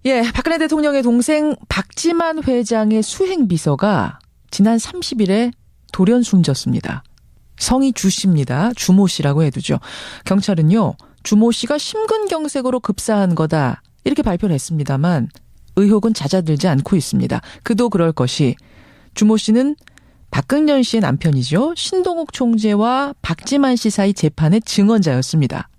예, 박근혜 대통령의 동생 박지만 회장의 수행비서가 지난 30일에 돌연 숨졌습니다. 성이 주 씨입니다. 주모 씨라고 해두죠. 경찰은요, 주모 씨가 심근경색으로 급사한 거다 이렇게 발표를 했습니다만 의혹은 잦아들지 않고 있습니다. 그도 그럴 것이 주모 씨는 박근현 씨의 남편이죠. 신동욱 총재와 박지만 씨 사이 재판의 증언자였습니다.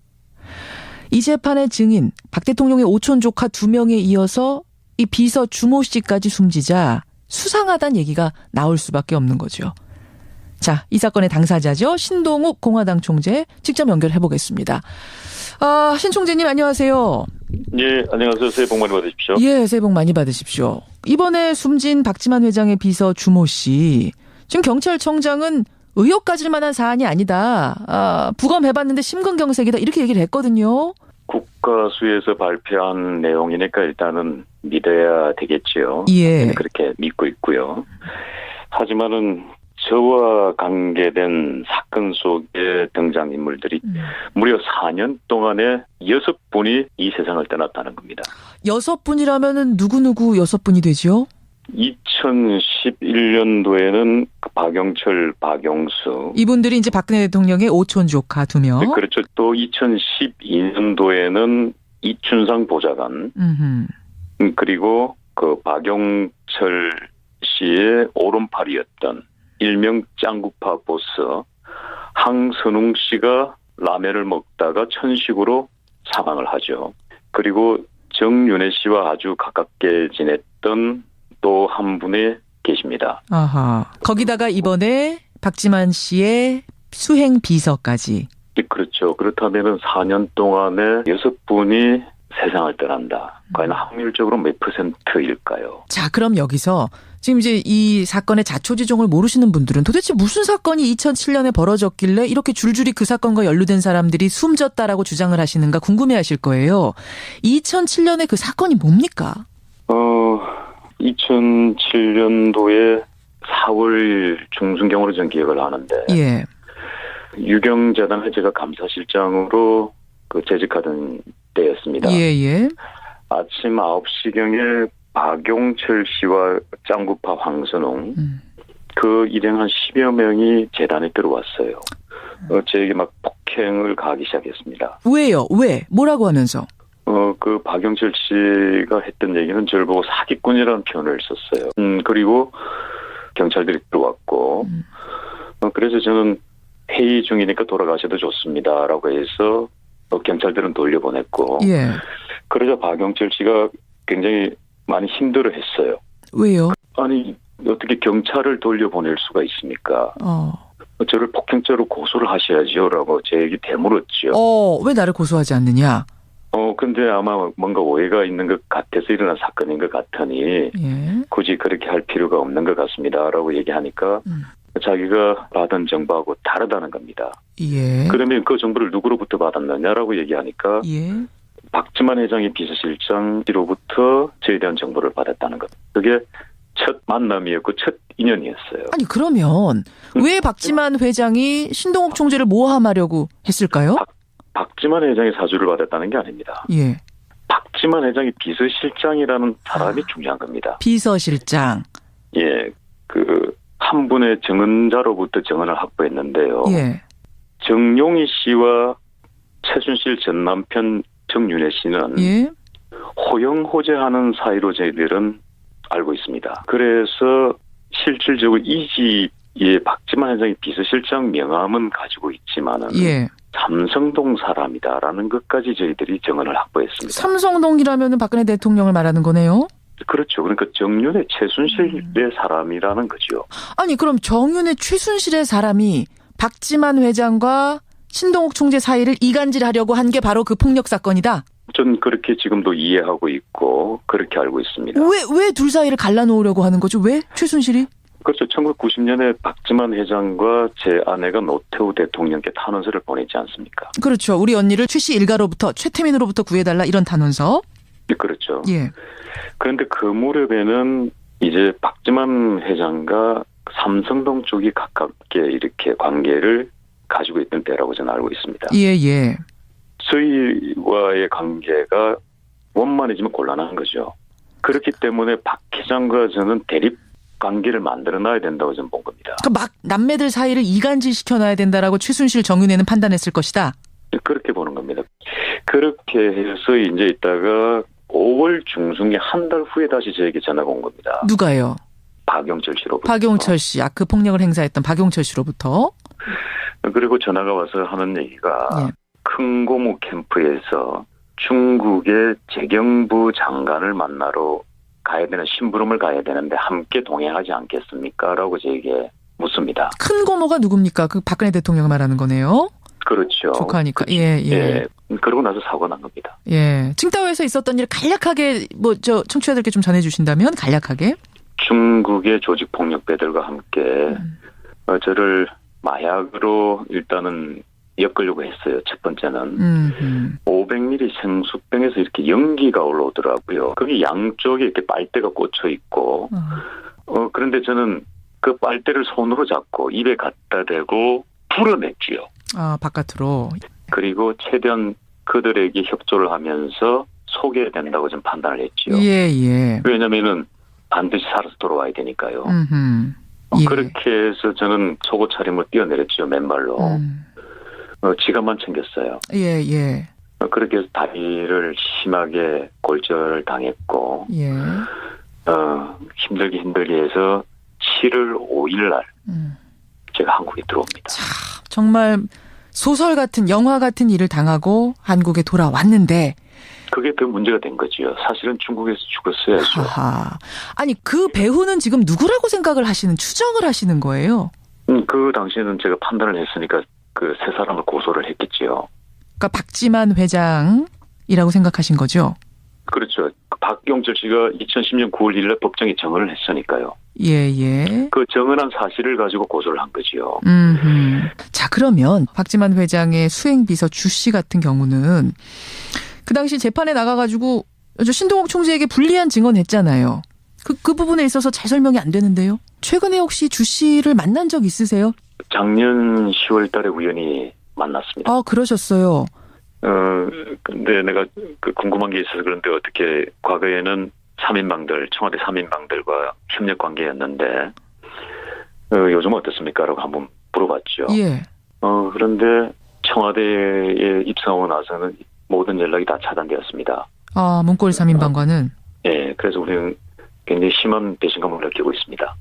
이 재판의 증인 박 대통령의 오촌 조카 2명에 이어서 이 비서 주모 씨까지 숨지자 수상하다는 얘기가 나올 수밖에 없는 거죠. 자, 이 사건의 당사자죠. 신동욱 공화당 총재 직접 연결해 보겠습니다. 신 총재님 안녕하세요. 예, 안녕하세요. 새해 복 많이 받으십시오. 예, 새해 복 많이 받으십시오. 이번에 숨진 박지만 회장의 비서 주모 씨, 지금 경찰청장은 의혹 가질 만한 사안이 아니다. 부검해봤는데 심근경색이다. 이렇게 얘기를 했거든요. 국가수에서 발표한 내용이니까 일단은 믿어야 되겠지요. 예. 그렇게 믿고 있고요. 하지만은 저와 관계된 사건 속의 등장인물들이 무려 4년 동안에 6분이 이 세상을 떠났다는 겁니다. 6분이라면은 누구 6분이 되죠? 2011년도에는 박영철, 박영수. 이분들이 이제 박근혜 대통령의 오촌 조카 2명. 네, 그렇죠. 또 2012년도에는 이춘상 보좌관. 그리고 그 박영철 씨의 오른팔이었던 일명 짱구파 보스 항선웅 씨가 라면을 먹다가 천식으로 사망을 하죠. 그리고 정윤혜 씨와 아주 가깝게 지냈던 또 한 분이 계십니다. 아하. 거기다가 이번에 박지만 씨의 수행 비서까지. 그렇죠. 그렇다면 4년 동안에 6분이 세상을 떠난다. 과연 확률적으로 몇 %일까요? 자, 그럼 여기서 지금 이제 이 사건의 자초지종을 모르시는 분들은 도대체 무슨 사건이 2007년에 벌어졌길래 이렇게 줄줄이 그 사건과 연루된 사람들이 숨졌다라고 주장을 하시는가 궁금해하실 거예요. 2007년에 그 사건이 뭡니까? 2007년도에 4월 중순경으로 전 기억을 하는데, 예. 유경재단에 제가 감사실장으로 재직하던 때였습니다. 예. 아침 9시경에 박용철 씨와 짱구파 황선웅, 그 일행 한 10여 명이 재단에 들어왔어요. 저에게 막 폭행을 가하기 시작했습니다. 왜요? 왜? 뭐라고 하면서? 그 박영철 씨가 했던 얘기는 저를 보고 사기꾼이라는 표현을 썼어요. 그리고 경찰들이 들어왔고, 그래서 저는 회의 중이니까 돌아가셔도 좋습니다라고 해서 경찰들은 돌려보냈고, 예. 그러자 박영철 씨가 굉장히 많이 힘들어했어요. 왜요? 아니 어떻게 경찰을 돌려보낼 수가 있습니까? 저를 폭행죄로 고소를 하셔야죠라고 제게 되물었죠. 왜 나를 고소하지 않느냐? 근데 아마 뭔가 오해가 있는 것 같아서 일어난 사건인 것 같으니 예. 굳이 그렇게 할 필요가 없는 것 같습니다라고 얘기하니까 자기가 받은 정보하고 다르다는 겁니다. 예. 그러면 그 정보를 누구로부터 받았느냐라고 얘기하니까 예. 박지만 회장의 비서실장으로부터 저에 대한 정보를 받았다는 것. 그게 첫 만남이었고 첫 인연이었어요. 아니 그러면 왜 박지만 회장이 신동욱 총재를 모함하려고 했을까요? 박지만 회장이 사주를 받았다는 게 아닙니다. 예. 박지만 회장이 비서실장이라는 사람이 중요한 겁니다. 비서실장. 예. 한 분의 증언자로부터 증언을 확보했는데요. 예. 정용희 씨와 최순실 전 남편 정윤혜 씨는 예. 호영호재하는 사이로 저희들은 알고 있습니다. 그래서 실질적으로 이 집의 박지만 회장의 비서실장 명함은 가지고 있지만은 예. 삼성동 사람이다라는 것까지 저희들이 증언을 확보했습니다. 삼성동이라면은 박근혜 대통령을 말하는 거네요. 그렇죠. 그러니까 정윤회 최순실의 사람이라는 거죠. 아니 그럼 정윤회 최순실의 사람이 박지만 회장과 신동욱 총재 사이를 이간질하려고 한 게 바로 그 폭력 사건이다? 전 그렇게 지금도 이해하고 있고 그렇게 알고 있습니다. 왜 둘 사이를 갈라놓으려고 하는 거죠? 왜? 최순실이? 그렇죠. 1990년에 박지만 회장과 제 아내가 노태우 대통령께 탄원서를 보내지 않습니까? 그렇죠. 우리 언니를 최씨 일가로부터 최태민으로부터 구해달라 이런 탄원서. 그렇죠. 예. 그런데 그 무렵에는 이제 박지만 회장과 삼성동 쪽이 가깝게 이렇게 관계를 가지고 있던 때라고 저는 알고 있습니다. 예. 저희와의 관계가 원만해지면 곤란한 거죠. 그렇기 때문에 박 회장과 저는 대립 관계를 만들어 놔야 된다고 저는 본 겁니다. 그러니까 막 남매들 사이를 이간질 시켜놔야 된다라고 최순실 정윤회는 판단했을 것이다. 그렇게 보는 겁니다. 그렇게 해서 이제 있다가 5월 중순에 한 달 후에 다시 저에게 전화가 온 겁니다. 누가요? 박용철 씨로부터. 박용철 씨, 그 폭력을 행사했던 박용철 씨로부터. 그리고 전화가 와서 하는 얘기가 예. 큰 고무 캠프에서 중국의 재경부 장관을 만나러 가야 되는 심부름을 가야 되는데 함께 동행하지 않겠습니까? 라고 저에게 묻습니다. 큰 고모가 누굽니까? 그 박근혜 대통령을 말하는 거네요. 그렇죠. 조카니까. 예. 그러고 나서 사고가 난 겁니다. 예. 칭다오에서 있었던 일 간략하게 청취자들께 좀 전해주신다면 간략하게. 중국의 조직폭력배들과 함께 저를 마약으로 일단은 엮으려고 했어요. 첫 번째는 500ml 생수병에서 이렇게 연기가 올라오더라고요. 거기 양쪽에 이렇게 빨대가 꽂혀 있고 그런데 저는 그 빨대를 손으로 잡고 입에 갖다 대고 불어냈지요. 바깥으로. 그리고 최대한 그들에게 협조를 하면서 속여야 된다고 좀 판단을 했지요. 예. 왜냐면은 반드시 살아서 돌아와야 되니까요. 예. 그렇게 해서 저는 속옷 차림을 뛰어내렸지요. 맨발로. 지갑만 챙겼어요. 예. 그렇게 해서 다리를 심하게 골절을 당했고 예. 힘들게 해서 7월 5일 날 제가 한국에 들어옵니다. 참, 정말 소설 같은 영화 같은 일을 당하고 한국에 돌아왔는데 그게 더 문제가 된 거지요. 사실은 중국에서 죽었어야죠. 아니 그 배우는 지금 누구라고 생각을 추정을 하시는 거예요? 그 당시에는 제가 판단을 했으니까 그 세 사람을 고소를 했겠지요. 그러니까 박지만 회장이라고 생각하신 거죠? 그렇죠. 박용철 씨가 2010년 9월 1일 법정에 정언을 했으니까요. 예. 그 정언한 사실을 가지고 고소를 한 거지요. 자, 그러면 박지만 회장의 수행비서 주 씨 같은 경우는 그 당시 재판에 나가가지고 신동욱 총재에게 불리한 증언했잖아요. 그 부분에 있어서 잘 설명이 안 되는데요. 최근에 혹시 주 씨를 만난 적 있으세요? 작년 10월 달에 우연히 만났습니다. 그러셨어요. 근데 내가 궁금한 게 있어서 그런데 어떻게 과거에는 청와대 3인방들과 협력 관계였는데, 요즘은 어떻습니까? 라고 한번 물어봤죠. 예. 그런데 청와대에 입성하고 나서는 모든 연락이 다 차단되었습니다. 문고리 3인방과는? 예, 그래서 우리는 굉장히 심한 배신감을 느끼고 있습니다.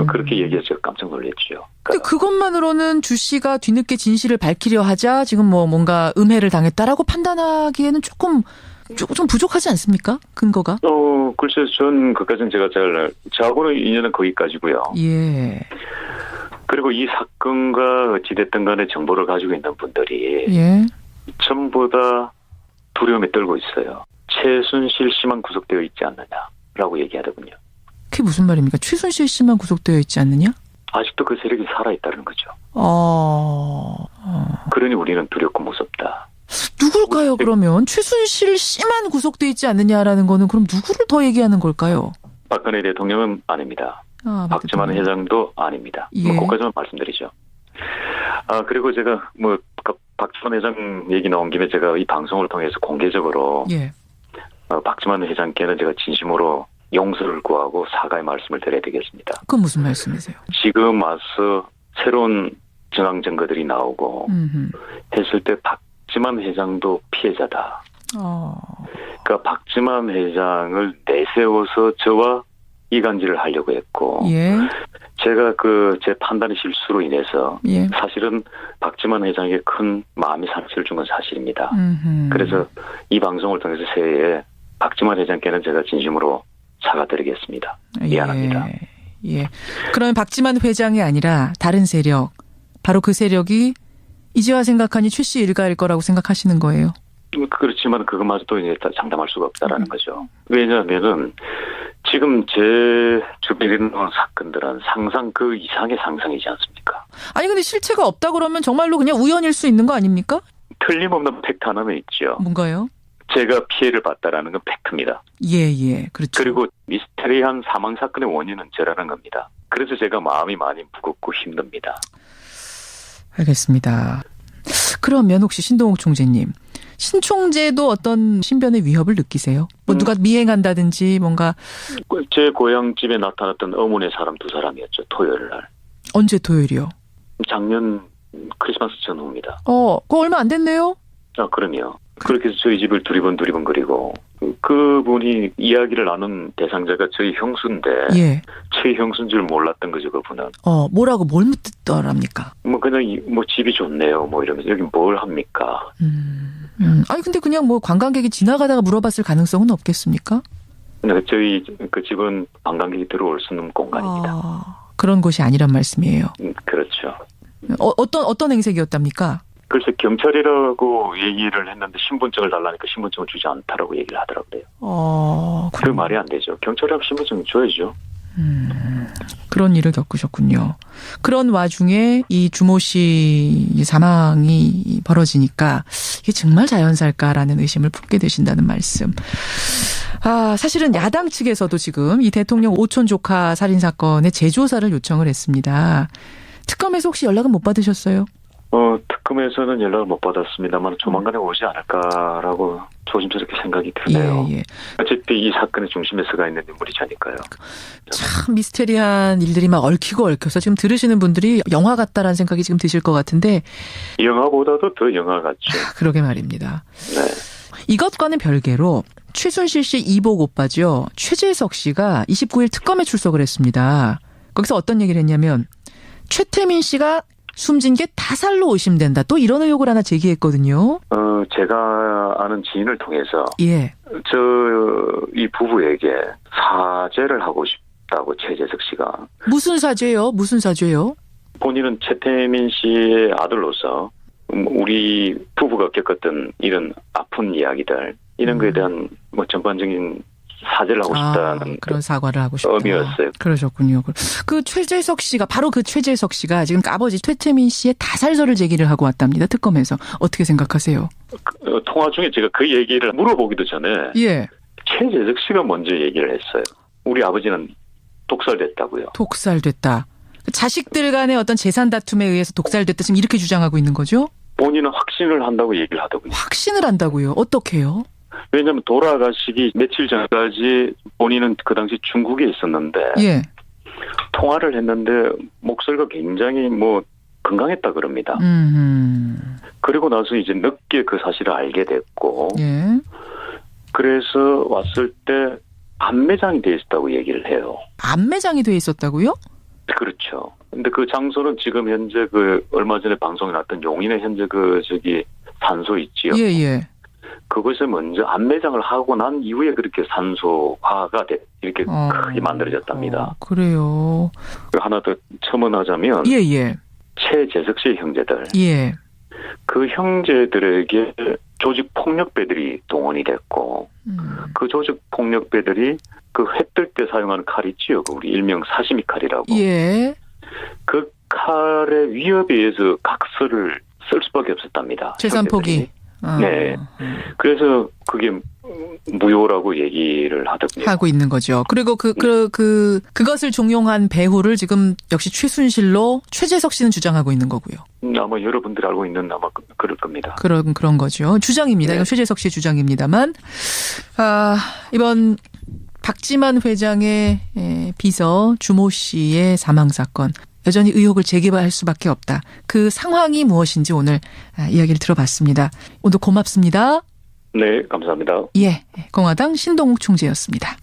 그렇게 얘기해서 제가 깜짝 놀랐죠. 근데 그것만으로는 주 씨가 뒤늦게 진실을 밝히려 하자 지금 뭔가 음해를 당했다라고 판단하기에는 조금 좀 부족하지 않습니까? 근거가? 글쎄요, 전 그까지는 저하고는 인연은 거기까지고요. 예. 그리고 이 사건과 어찌됐든 간에 정보를 가지고 있는 분들이 예. 전부 다 두려움에 떨고 있어요. 최순실 씨만 구속되어 있지 않느냐라고 얘기하더군요. 그게 무슨 말입니까? 최순실 씨만 구속되어 있지 않느냐? 아직도 그 세력이 살아있다는 거죠. 그러니 우리는 두렵고 무섭다. 누굴까요, 그러면? 최순실 씨만 구속되어 있지 않느냐라는 거는 그럼 누구를 더 얘기하는 걸까요? 박근혜 대통령은 아닙니다. 박지만 회장도 아닙니다. 예. 그것까지만 말씀드리죠. 그리고 제가 박지만 회장 얘기 나온 김에 제가 이 방송을 통해서 공개적으로 예. 박지만 회장께는 제가 진심으로 용서를 구하고 사과의 말씀을 드려야 되겠습니다. 그건 무슨 말씀이세요? 지금 와서 새로운 정황 증거들이 나오고 했을 때 박지만 회장도 피해자다. 그러니까 박지만 회장을 내세워서 저와 이간질을 하려고 했고 예. 제가 제 판단의 실수로 인해서 사실은 박지만 회장에게 큰 마음의 상처를 준 건 사실입니다. 그래서 이 방송을 통해서 새해에 박지만 회장께는 제가 진심으로 사과드리겠습니다. 미안합니다. 예. 그러면 박지만 회장이 아니라 다른 세력, 바로 그 세력이 이제와 생각하니 최 씨 일가일 거라고 생각하시는 거예요? 그렇지만 그것마저도 이제 장담할 수가 없다라는 거죠. 왜냐하면은 지금 제 주변에 있는 사건들은 상상 그 이상의 상상이지 않습니까? 아니 근데 실체가 없다 그러면 정말로 그냥 우연일 수 있는 거 아닙니까? 틀림없는 팩트 하나는 있죠. 뭔가요? 제가 피해를 봤다라는 건 팩트입니다. 예, 그렇죠. 그리고 미스테리한 사망 사건의 원인은 저라는 겁니다. 그래서 제가 마음이 많이 무겁고 힘듭니다. 알겠습니다. 그러면 혹시 신동욱 총재님, 신 총재도 어떤 신변의 위협을 느끼세요? 뭐 누가 미행한다든지 뭔가. 제 고향집에 나타났던 어머니 사람 2사람이었죠. 토요일 날. 언제 토요일이요? 작년 크리스마스 전후입니다. 그거 얼마 안 됐네요? 그럼요. 그렇게 해서 저희 집을 두리번거리고 그분이 이야기를 나눈 대상자가 저희 형수인데 예. 저희 형수인 줄 몰랐던 거죠, 그분은. 뭐라고 뭘 묻더랍니까? 그냥 집이 좋네요. 이러면서 여기 뭘 합니까? 아니 근데 그냥 관광객이 지나가다가 물어봤을 가능성은 없겠습니까? 저희 그 집은 관광객이 들어올 수 있는 공간입니다. 그런 곳이 아니란 말씀이에요. 그렇죠. 어떤 행색이었답니까? 글쎄 경찰이라고 얘기를 했는데 신분증을 달라니까 신분증을 주지 않다라고 얘기를 하더라고요. 그 말이 안 되죠. 경찰이라고 신분증을 줘야죠. 그런 일을 겪으셨군요. 그런 와중에 이 주모 씨 사망이 벌어지니까 이게 정말 자연사일까라는 의심을 품게 되신다는 말씀. 사실은 야당 측에서도 지금 이 대통령 오촌 조카 살인 사건의 재조사를 요청을 했습니다. 특검에서 혹시 연락은 못 받으셨어요? 특검에서는 연락을 못 받았습니다만 조만간에 오지 않을까라고 조심스럽게 생각이 드네요. 예. 어쨌든 이 사건의 중심에 서가 있는 인물이지 않을까요? 참 미스테리한 일들이 막 얽히고 얽혀서 지금 들으시는 분들이 영화 같다라는 생각이 지금 드실 것 같은데. 영화보다도 더 영화 같죠. 그러게 말입니다. 네. 이것과는 별개로 최순실 씨 이복 오빠죠. 최재석 씨가 29일 특검에 출석을 했습니다. 거기서 어떤 얘기를 했냐면 최태민 씨가 숨진 게 타살로 의심된다. 또 이런 의혹을 하나 제기했거든요. 제가 아는 지인을 통해서 예. 이 부부에게 사죄를 하고 싶다고 최재석 씨가. 무슨 사죄요? 본인은 최태민 씨의 아들로서 우리 부부가 겪었던 이런 아픈 이야기들 이런 거에 대한 전반적인 사죄를 하고 싶다는 그런 사과를 하고 싶다. 의미였어요. 그러셨군요. 그 최재석 씨가 바로 그 최재석 씨가 지금 아버지 최태민 씨의 타살설을 제기를 하고 왔답니다. 특검에서. 어떻게 생각하세요? 통화 중에 제가 그 얘기를 물어보기도 전에 예. 최재석 씨가 먼저 얘기를 했어요. 우리 아버지는 독살됐다고요. 독살됐다. 자식들 간의 어떤 재산 다툼에 의해서 독살됐다 지금 이렇게 주장하고 있는 거죠? 본인은 확신을 한다고 얘기를 하더군요. 확신을 한다고요? 어떻게요? 왜냐하면 돌아가시기 며칠 전까지 본인은 그 당시 중국에 있었는데 예. 통화를 했는데 목소리가 굉장히 건강했다 그럽니다. 그리고 나서 이제 늦게 그 사실을 알게 됐고 예. 그래서 왔을 때 안매장이 돼 있었다고 얘기를 해요. 안매장이 돼 있었다고요? 그렇죠. 근데 그 장소는 지금 현재 얼마 전에 방송에 나왔던 용인의 현재 산소 있지요. 예. 그것을 먼저 안매장을 하고 난 이후에 그렇게 산소화가 이렇게 크게 만들어졌답니다. 그래요. 하나 더 첨언하자면 예. 최재석 씨의 형제들. 예. 그 형제들에게 조직 폭력배들이 동원이 됐고 그 조직 폭력배들이 그 회 뜰 때 사용하는 칼 있지요. 우리 일명 사시미 칼이라고. 예. 그 칼의 위협에 의해서 각서를 쓸 수밖에 없었답니다. 재산 포기. 네. 그래서 그게 무효라고 얘기를 하더군요. 하고 있는 거죠. 그리고 그것을 종용한 배후를 지금 역시 최순실로 최재석 씨는 주장하고 있는 거고요. 아마 여러분들이 알고 있는 그럴 겁니다. 그런 거죠. 주장입니다. 네. 이건 최재석 씨의 주장입니다만, 이번 박지만 회장의 비서 주모 씨의 사망 사건. 여전히 의혹을 제기할 수밖에 없다. 그 상황이 무엇인지 오늘 이야기를 들어봤습니다. 오늘 고맙습니다. 네, 감사합니다. 예, 공화당 신동욱 총재였습니다.